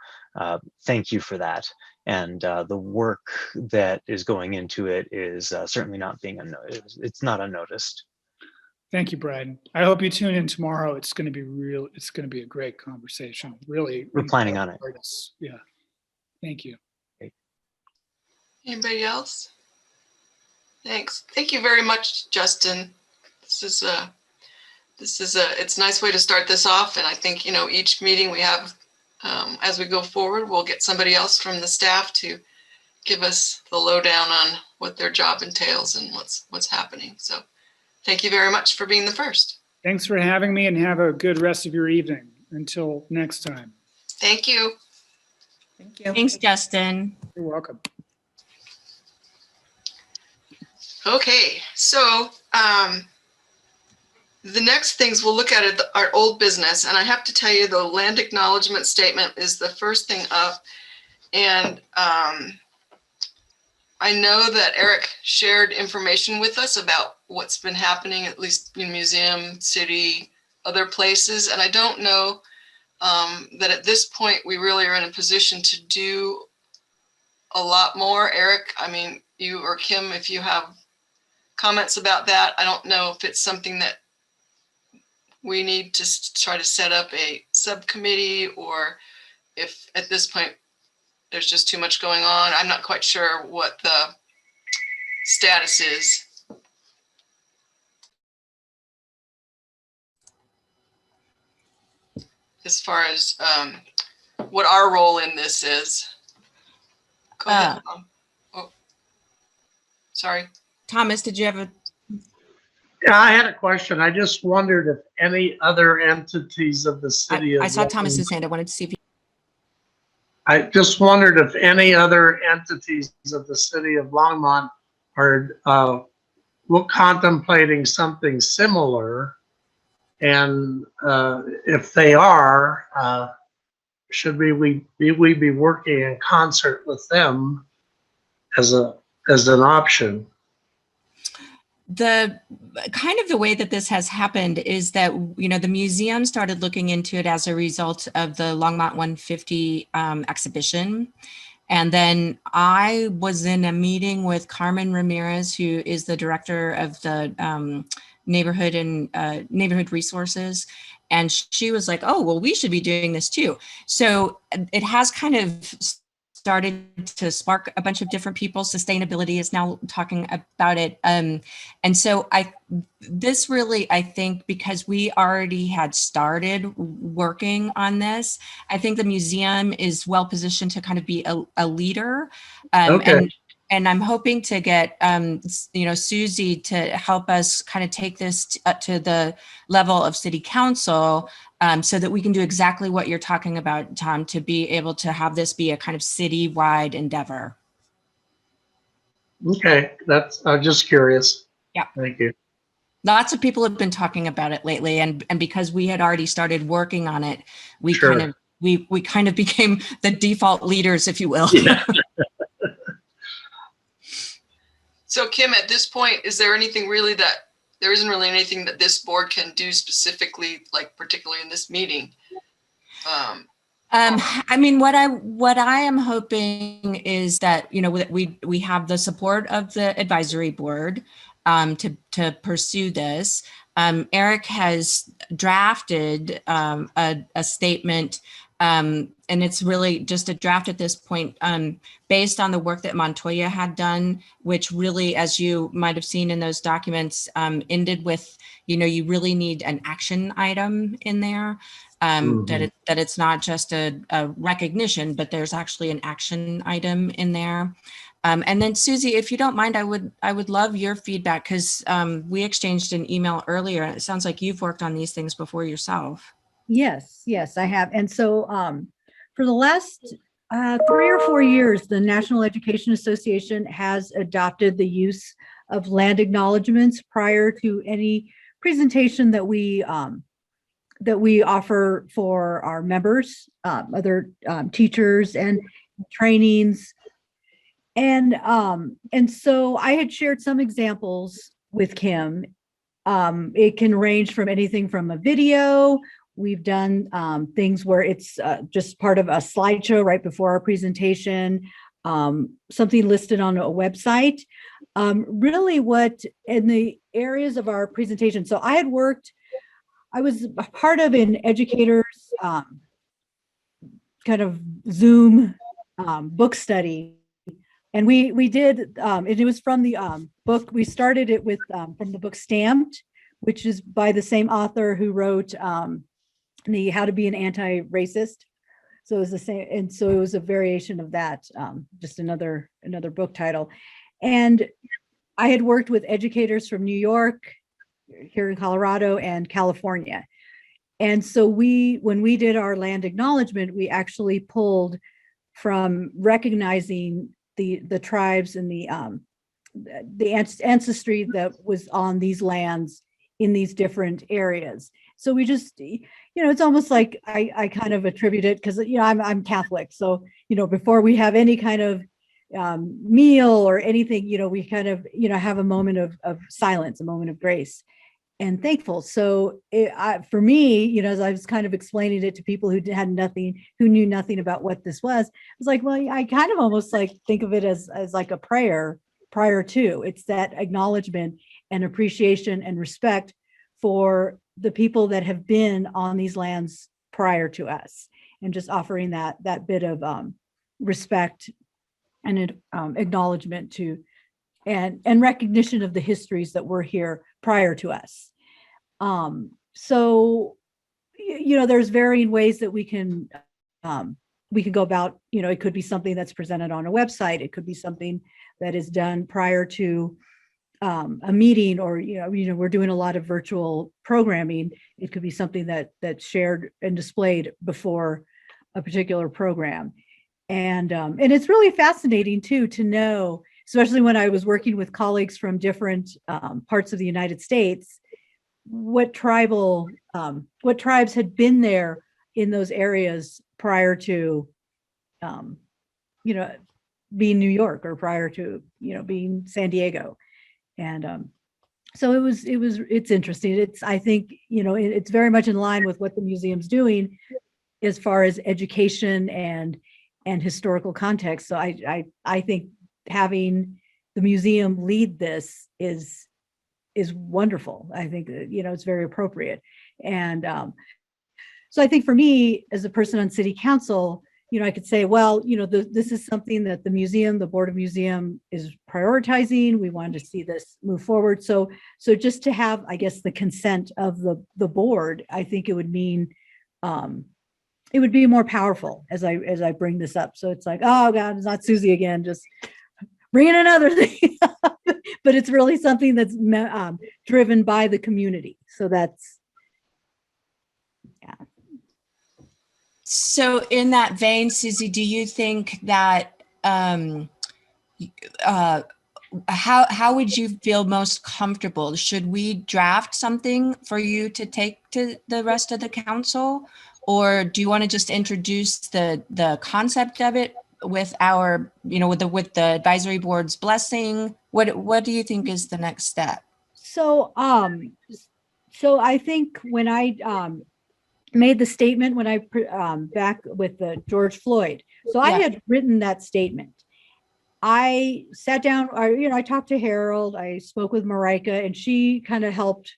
thank you for that. And the work that is going into it is certainly not being unnoticed. It's not unnoticed. Thank you, Brad. I hope you tune in tomorrow. It's going to be it's going to be a great conversation. Really. We're planning on it. Yeah. Thank you. Anybody else? Thanks. Thank you very much, Justin. It's a nice way to start this off. And I think, you know, each meeting we have as we go forward, we'll get somebody else from the staff to give us the lowdown on what their job entails and what's happening. So thank you very much for being the first. Thanks for having me, and have a good rest of your evening. Until next time. Thank you. Thank you. Thanks, Justin. You're welcome. Okay, so the next things we'll look at are old business. And I have to tell you, the land acknowledgement statement is the first thing up. And I know that Eric shared information with us about what's been happening, at least in museum, city, other places. And I don't know that at this point we really are in a position to do a lot more. Eric, I mean, you or Kim, if you have comments about that, I don't know if it's something that we need to try to set up a subcommittee, or if at this point there's just too much going on. I'm not quite sure what the status is. As far as what our role in this is. Go ahead. Oh, sorry. Thomas, did you have a? Yeah, I had a question. I just wondered if any other entities of the city I of saw Thomas's hand. I wanted to see if you. I just wondered if any other entities of the city of Longmont are contemplating something similar, and if they are, should we be working in concert with them as an option? The kind of the way that this has happened is that, you know, the museum started looking into it as a result of the Longmont 150 exhibition. And then I was in a meeting with Carmen Ramirez, who is the director of the neighborhood and neighborhood resources. And she was like, oh, well, we should be doing this too. So it has kind of started to spark a bunch of different people. Sustainability is now talking about it. And so this really, I think, because we already had started working on this, I think the museum is well positioned to kind of be a leader. Okay. And I'm hoping to get, you know, Susie to help us kind of take this to the level of city council, so that we can do exactly what you're talking about, Tom, to be able to have this be a kind of citywide endeavor. Okay, I'm just curious. Yeah. Thank you. Lots of people have been talking about it lately, and because we had already started working on it, we Sure. we kind of became the default leaders, if you will. Yeah. So Kim, at this point, is there anything really that, there isn't really anything that this board can do specifically, like particularly in this meeting? I mean, what I am hoping is that, you know, that we have the support of the advisory board to pursue this. Eric has drafted a statement, and it's really just a draft at this point, based on the work that Montoya had done, which really, as you might have seen in those documents, ended with, you know, you really need an action item in there, that it's not just a recognition, but there's actually an action item in there. And then Susie, if you don't mind, I would love your feedback, because we exchanged an email earlier. It sounds like you've worked on these things before yourself. Yes, I have. And so for the last 3 or 4 years, the National Education Association has adopted the use of land acknowledgements prior to any presentation that we offer for our members, other teachers and trainings. And so I had shared some examples with Kim. It can range from anything from a video. We've done things where it's just part of a slideshow right before our presentation, something listed on a website. Really what in the areas of our presentation. So I was a part of an educator's kind of Zoom book study. And we did, and it was from the book, we started it with from the book Stamped, which is by the same author who wrote the How to Be an Anti-Racist So it was the same, and so it was a variation of that, just another book title. And I had worked with educators from New York, here in Colorado, and California. And so when we did our land acknowledgement, we actually pulled from recognizing the tribes and the ancestry that was on these lands in these different areas. So we just, it's almost like I kind of attribute it because, I'm Catholic. So, before we have any kind of meal or anything, we kind of, have a moment of silence, a moment of grace and thankful. So for me, as I was kind of explaining it to people who knew nothing about what this was, I was like, well, I kind of almost like think of it as like a prayer prior to. It's that acknowledgement and appreciation and respect for the people that have been on these lands prior to us, and just offering that bit of respect and acknowledgement to and recognition of the histories that were here prior to us. So, there's varying ways that we can go about, it could be something that's presented on a website. It could be something that is done prior to a meeting, or, we're doing a lot of virtual programming. It could be something that's shared and displayed before a particular program. And it's really fascinating too, to know, especially when I was working with colleagues from different parts of the United States, what tribes had been there in those areas prior to, being New York, or prior to, being San Diego. And so it's interesting. I think, it's very much in line with what the museum's doing as far as education and historical context. So I think having the museum lead this is wonderful. I think it's very appropriate. And so I think for me, as a person on city council, I could say, well, this is something that the Board of Museum is prioritizing. We wanted to see this move forward. So just to have, I guess, the consent of the board, I think it would mean, it would be more powerful as I bring this up. So it's like, oh God, it's not Susie again, just bringing another thing. But it's really something that's driven by the community. So that's, yeah. So in that vein, Susie, do you think that how would you feel most comfortable? Should we draft something for you to take to the rest of the council? Or do you want to just introduce the concept of it with our, with the advisory board's blessing? What do you think is the next step? So I think when I made the statement, when I back with the George Floyd, so I had written that statement. I sat down, I talked to Harold, I spoke with Marika, and she kind of helped.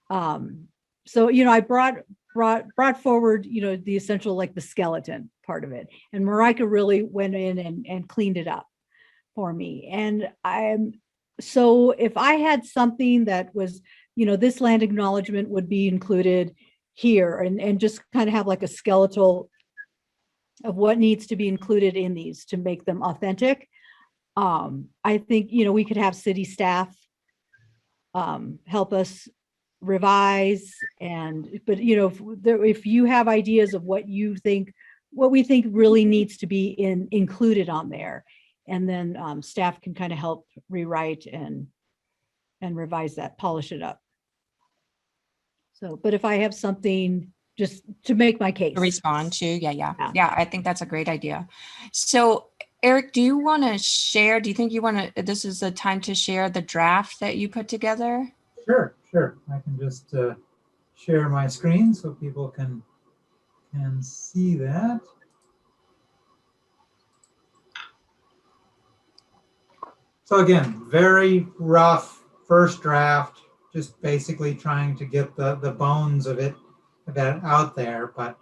So I brought forward, the essential, like the skeleton part of it. And Marika really went in and cleaned it up for me. And so if I had something that was, this land acknowledgement would be included here, and just kind of have like a skeletal of what needs to be included in these to make them authentic. I think, we could have city staff help us revise, but if you have ideas of what we think really needs to be included on there, and then staff can kind of help rewrite and revise that, polish it up. So, but if I have something just to make my case. To respond to, yeah, I think that's a great idea. So Eric, do you want to share, do you think this is the time to share the draft that you put together? Sure. I can just share my screen so people can see that. So again, very rough first draft, just basically trying to get the bones of it out there. But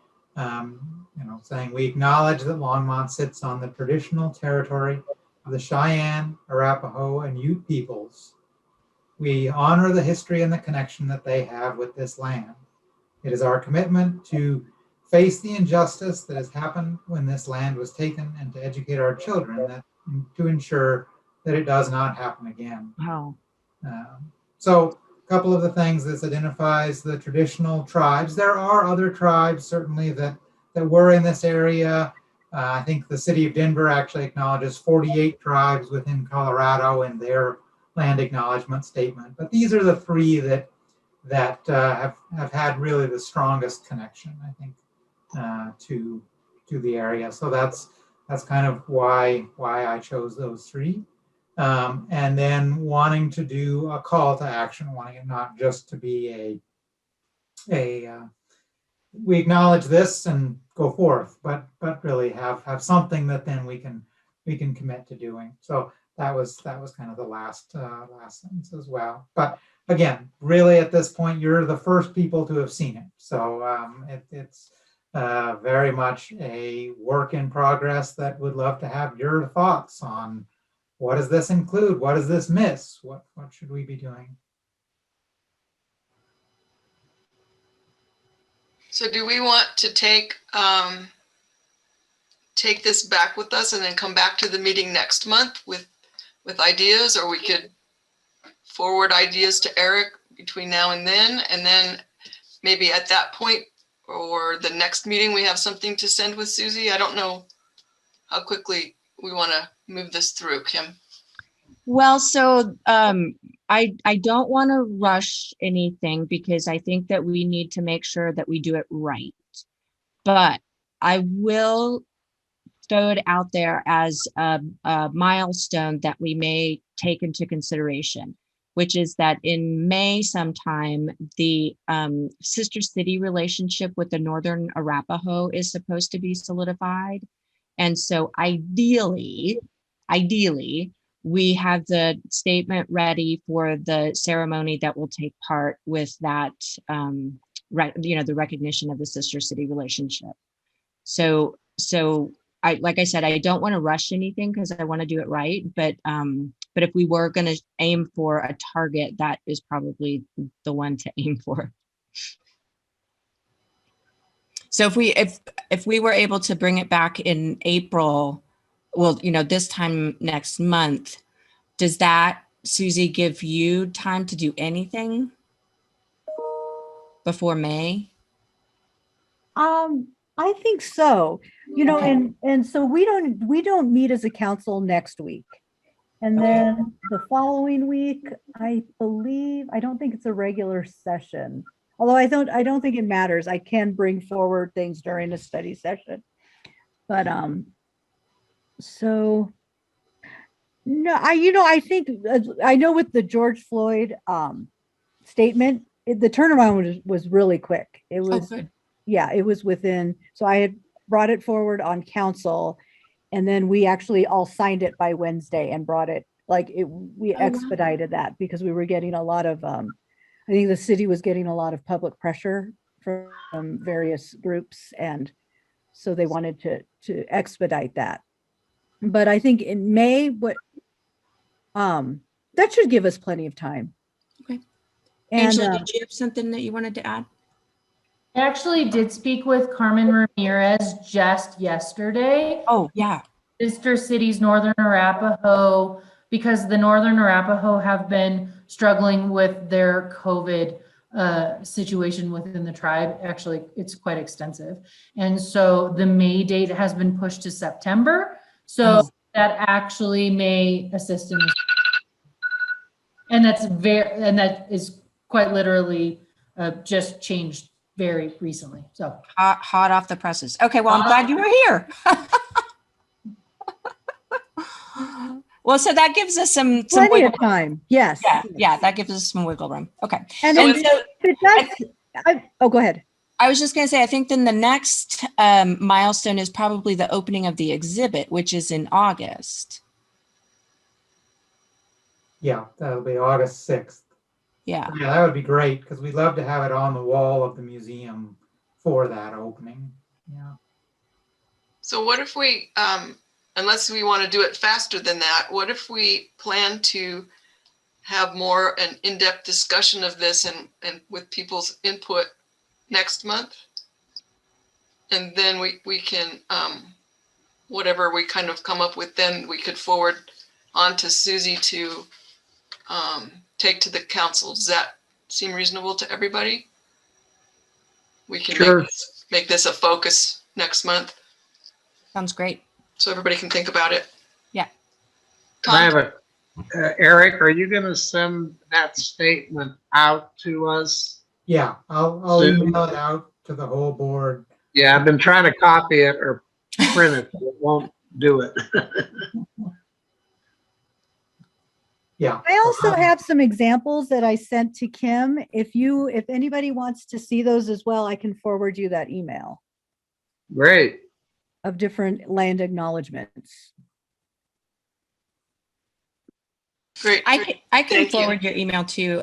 saying we acknowledge that Longmont sits on the traditional territory of the Cheyenne, Arapaho, and Ute peoples. We honor the history and the connection that they have with this land. It is our commitment to face the injustice that has happened when this land was taken and to educate our children to ensure that it does not happen again. Wow. So a couple of the things, this identifies the traditional tribes. There are other tribes certainly that were in this area. I think the city of Denver actually acknowledges 48 tribes within Colorado in their land acknowledgement statement. But these are the three that have had really the strongest connection, I think, to the area. So that's kind of why I chose those three. And then wanting to do a call to action, wanting it not just to be we acknowledge this and go forth, but really have something that then we can commit to doing. So that was kind of the last sentence as well. But again, really at this point, you're the first people to have seen it. So it's very much a work in progress that would love to have your thoughts on what does this include? What does this miss? What should we be doing? So do we want to take this back with us and then come back to the meeting next month with ideas, or we could forward ideas to Eric between now and then maybe at that point or the next meeting we have something to send with Susie? I don't know how quickly we want to move this through, Kim. Well, so I don't want to rush anything because I think that we need to make sure that we do it right. But I will throw it out there as a milestone that we may take into consideration, which is that in May sometime, the sister city relationship with the Northern Arapaho is supposed to be solidified. And so ideally, we have the statement ready for the ceremony that will take part with that, the recognition of the sister city relationship. So like I said, I don't want to rush anything because I want to do it right. But if we were going to aim for a target, that is probably the one to aim for. So if we were able to bring it back in April, well, this time next month, does that, Susie, give you time to do anything before May? I think so. Okay. And so we don't meet as a council next week. And then the following week, I don't think it's a regular session. Although I don't think it matters. I can bring forward things during a study session. But so no, I think I know with the George Floyd statement, the turnaround was really quick. It was good. Yeah, it was within, so I had brought it forward on council, and then we actually all signed it by Wednesday and brought it, we expedited that because we were getting a lot of, I think the city was getting a lot of public pressure from various groups, and so they wanted to expedite that. But I think in May, that should give us plenty of time. Okay. And Angela, did you have something that you wanted to add? I actually did speak with Carmen Ramirez just yesterday. Oh, yeah. Sister Cities Northern Arapaho, because the Northern Arapaho have been struggling with their COVID situation within the tribe. Actually, it's quite extensive. And so the May date has been pushed to September. So that actually may assist in this. And that is quite literally just changed very recently. So Hot off the presses. Okay, well, I'm glad you were here. Well, so that gives us some plenty of time. Yes. Yeah, that gives us some wiggle room. Okay. And so it does. Go ahead. I was just going to say, I think then the next milestone is probably the opening of the exhibit, which is in August. Yeah, that'll be August 6th. Yeah. Yeah, that would be great because we'd love to have it on the wall of the museum for that opening. Yeah. So what if we, unless we want to do it faster than that, what if we plan to have more an in-depth discussion of this and with people's input next month? and then we can, whatever we kind of come up with, then we could forward on to Susie to take to the council. Does that seem reasonable to everybody? We can Sure. make this a focus next month Sounds great. so everybody can think about it. Yeah. I have Tom, Eric, are you gonna send that statement out to us? Yeah, I'll email it out to the whole board. Yeah, I've been trying to copy it or print it, but it won't do it. Yeah. I also have some examples that I sent to Kim. If anybody wants to see those as well, I can forward you that email Great. of different land acknowledgements. great. I can Thank you. forward your email to,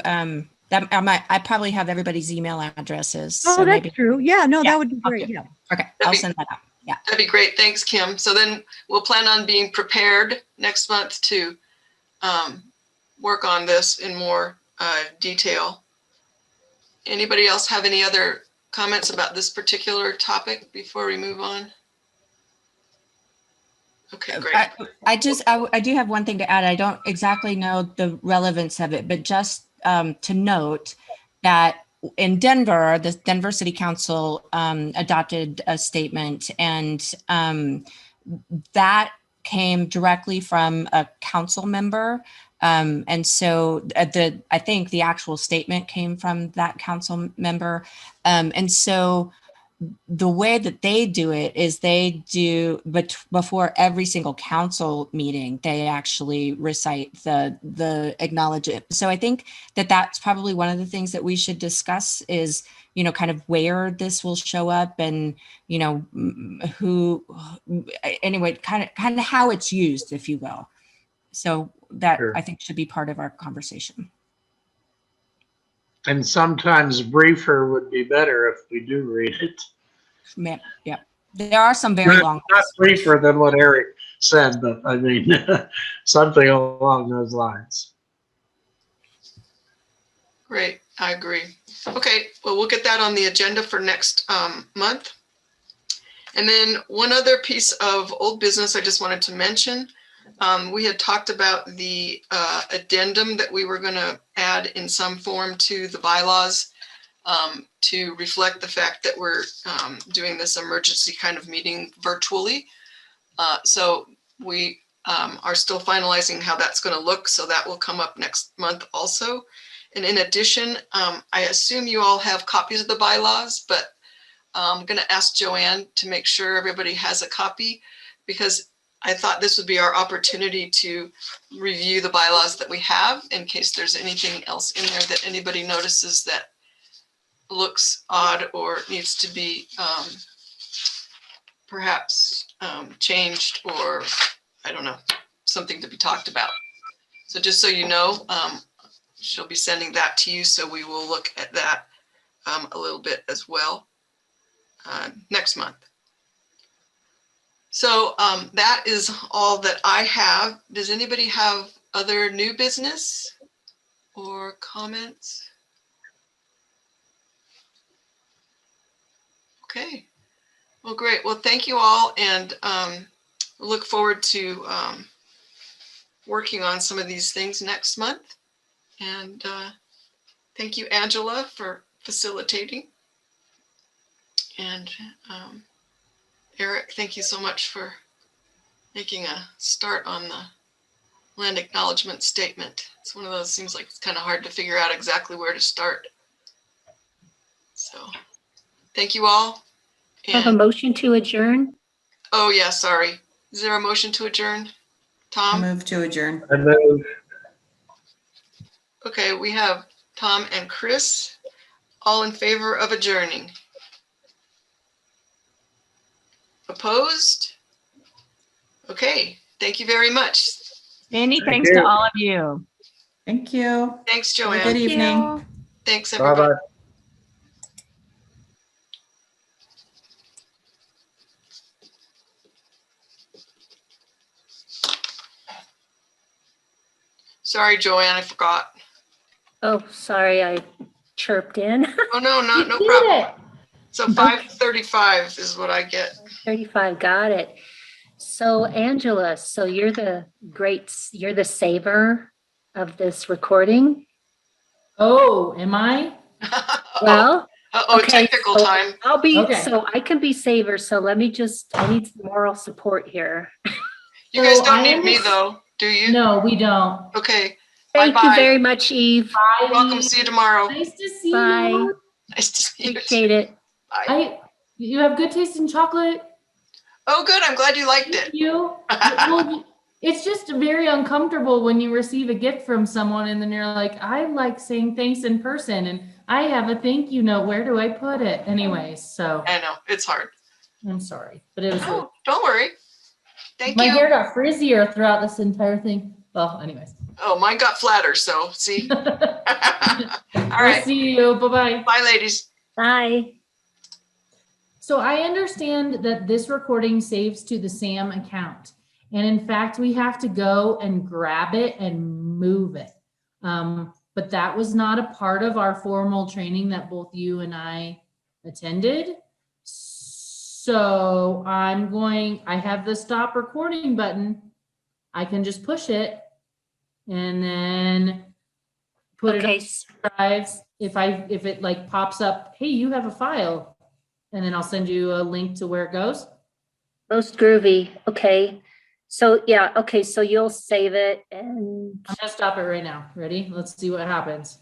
that I probably have everybody's email addresses. Oh, so that's maybe, true. Yeah, no, Yeah, that would be great. okay. Yeah. okay, That'd I'll be- send that out. Yeah. That'd be great. Thanks, Kim. So then we'll plan on being prepared next month to work on this in more detail. Anybody else have any other comments about this particular topic before we move on? Okay, great. I do have one thing to add. I don't exactly know the relevance of it, but just to note that in Denver, the Denver City Council adopted a statement, and that came directly from a council member. And so I think the actual statement came from that council member. And so the way that they do it is they do, but before every single council meeting, they actually recite the acknowledgement. So I think that that's probably one of the things that we should discuss is, kind of where this will show up and, who, anyway, kind of how it's used, if you will. So that Sure. I think should be part of our conversation. And sometimes briefer would be better if we do read it. Yeah, there are some very long Not ones. briefer than what Eric said, but I mean, something along those lines. Great, I agree. Okay, well, we'll get that on the agenda for next month. And then one other piece of old business I just wanted to mention. We had talked about the addendum that we were going to add in some form to the bylaws to reflect the fact that we're doing this emergency kind of meeting virtually. So we are still finalizing how that's going to look. So that will come up next month also. And in addition, I assume you all have copies of the bylaws, but I'm going to ask Joanne to make sure everybody has a copy, because I thought this would be our opportunity to review the bylaws that we have in case there's anything else in there that anybody notices that looks odd or needs to be perhaps changed, or I don't know, something to be talked about. So just so you know, she'll be sending that to you. So we will look at that a little bit as well next month. So that is all that I have. Does anybody have other new business or comments? Okay, well, great. Well, thank you all, and look forward to working on some of these things next month. And thank you, Angela, for facilitating. And Eric, thank you so much for making a start on the land acknowledgement statement. It's one of those, seems like it's kind of hard to figure out exactly where to start. So thank you all. Have a motion to adjourn? Oh yeah, sorry. Is there a motion to adjourn? I Tom? move to adjourn. I move. Okay, we have Tom and Chris, all in favor of adjourning. Opposed? Okay, thank you very much. Many Thank thanks you. to all of you. Thank you. Thanks, Have a Joanne. good evening. Thanks, everybody. Bye-bye. Sorry, Joanne, I forgot. Oh, sorry, I chirped in. Oh, no, no You did problem. it. So 535 is what I get. 35, got it. So Angela, so you're the saver of this recording? Oh, am I? Well, okay, technical so time. I'll be, Okay. so I can be saver, so I need some moral support here. You guys So don't I need me understand- though, do you? No, we don't. Okay. Thank you Bye-bye. very much, Eve. Bye. Welcome. See you tomorrow. Nice to see Bye. you. Nice to see you. Appreciate it. Bye. You have good taste in chocolate. Oh, good. I'm glad you liked Thank it. you. Well, it's just very uncomfortable when you receive a gift from someone and then you're like, I like saying thanks in person and I have a thank you note. Where do I put it? Anyways, so I know. It's hard. I'm sorry, but it was really, Oh, don't worry. Thank my you. hair got frizzier throughout this entire thing. Well, anyways. Oh, mine got flatter, so see. All We'll right. see you. Bye-bye. Bye, ladies. Bye. So I understand that this recording saves to the SAM account. And in fact, we have to go and grab it and move it. But that was not a part of our formal training that both you and I attended. So I have the stop recording button. I can just push it and then put it Okay, on drives. If it like pops up, hey, you have a file. And then I'll send you a link to where it goes. most groovy. Okay. So yeah, okay, so you'll save it and I'm gonna stop it right now. Ready? Let's see what happens.